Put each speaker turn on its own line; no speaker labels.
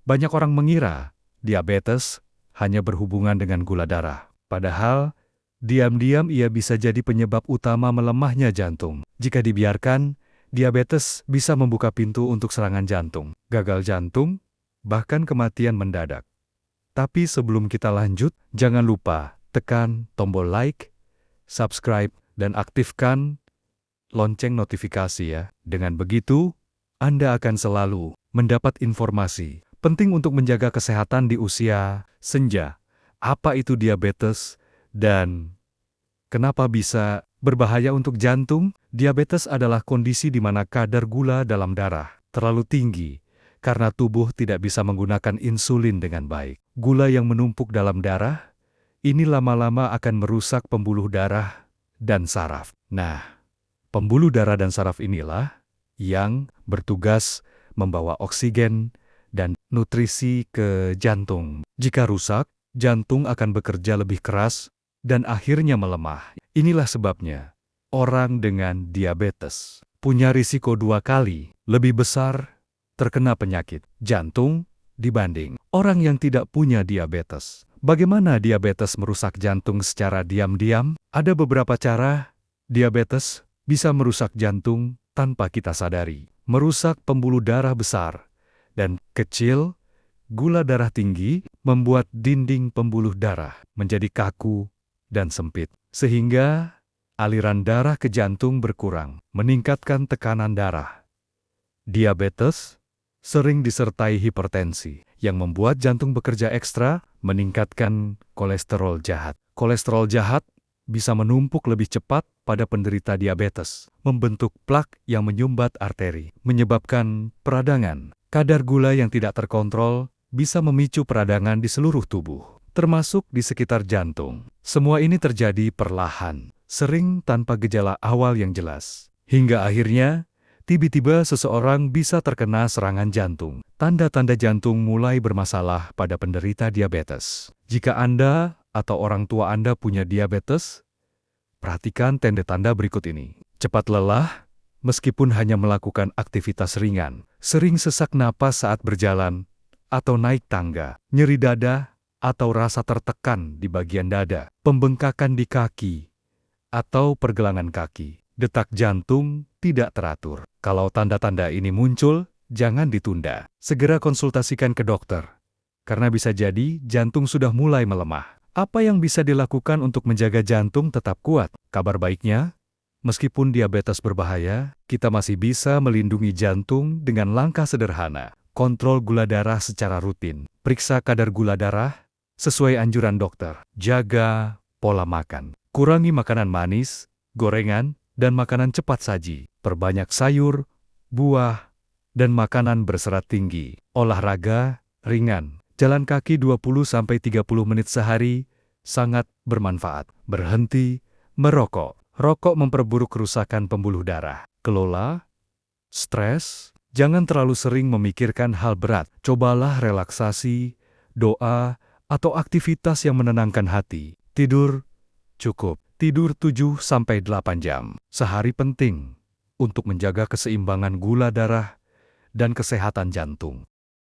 Banyak orang mengira diabetes hanya berhubungan dengan gula darah. Padahal, diam-diam ia bisa jadi penyebab utama melemahnya jantung. Jika dibiarkan, diabetes bisa membuka pintu untuk serangan jantung, gagal jantung, bahkan kematian mendadak. Tapi sebelum kita lanjut, jangan lupa tekan tombol like, subscribe, dan aktifkan lonceng notifikasi ya. Dengan begitu, Anda akan selalu mendapat informasi penting untuk menjaga kesehatan di usia senja. Apa itu diabetes dan kenapa bisa berbahaya untuk jantung? Diabetes adalah kondisi di mana kadar gula dalam darah terlalu tinggi karena tubuh tidak bisa menggunakan insulin dengan baik. Gula yang menumpuk dalam darah ini lama-lama akan merusak pembuluh darah dan saraf. Nah, pembuluh darah dan saraf inilah yang bertugas membawa oksigen dan nutrisi ke jantung. Jika rusak, jantung akan bekerja lebih keras dan akhirnya melemah. Inilah sebabnya orang dengan diabetes punya risiko 2 kali lebih besar terkena penyakit jantung dibanding orang yang tidak punya diabetes. Bagaimana diabetes merusak jantung secara diam-diam? Ada beberapa cara diabetes bisa merusak jantung tanpa kita sadari. Merusak pembuluh darah besar dan kecil, gula darah tinggi membuat dinding pembuluh darah menjadi kaku dan sempit, sehingga aliran darah ke jantung berkurang, meningkatkan tekanan darah. Diabetes sering disertai hipertensi, yang membuat jantung bekerja ekstra, meningkatkan kolesterol jahat. Kolesterol jahat bisa menumpuk lebih cepat pada penderita diabetes, membentuk plak yang menyumbat arteri, menyebabkan peradangan. Kadar gula yang tidak terkontrol bisa memicu peradangan di seluruh tubuh, termasuk di sekitar jantung. Semua ini terjadi perlahan, sering tanpa gejala awal yang jelas. Hingga akhirnya, tiba-tiba seseorang bisa terkena serangan jantung. Tanda-tanda jantung mulai bermasalah pada penderita diabetes. Jika Anda atau orang tua Anda punya diabetes, perhatikan tanda-tanda berikut ini. Cepat lelah, meskipun hanya melakukan aktivitas ringan, sering sesak napas saat berjalan atau naik tangga, nyeri dada atau rasa tertekan di bagian dada, pembengkakan di kaki atau pergelangan kaki, detak jantung tidak teratur. Kalau tanda-tanda ini muncul, jangan ditunda. Segera konsultasikan ke dokter, karena bisa jadi jantung sudah mulai melemah. Apa yang bisa dilakukan untuk menjaga jantung tetap kuat? Kabar baiknya, meskipun diabetes berbahaya, kita masih bisa melindungi jantung dengan langkah sederhana. Kontrol gula darah secara rutin. Periksa kadar gula darah sesuai anjuran dokter. Jaga pola makan. Kurangi makanan manis, gorengan, dan makanan cepat saji. Perbanyak sayur, buah, dan makanan berserat tinggi. Olahraga ringan. Jalan kaki 20-30 menit sehari sangat bermanfaat. Berhenti merokok. Rokok memperburuk kerusakan pembuluh darah. Kelola stres. Jangan terlalu sering memikirkan hal berat. Cobalah relaksasi, doa, atau aktivitas yang menenangkan hati. Tidur cukup. Tidur 7-8 jam sehari penting untuk menjaga keseimbangan gula darah dan kesehatan jantung.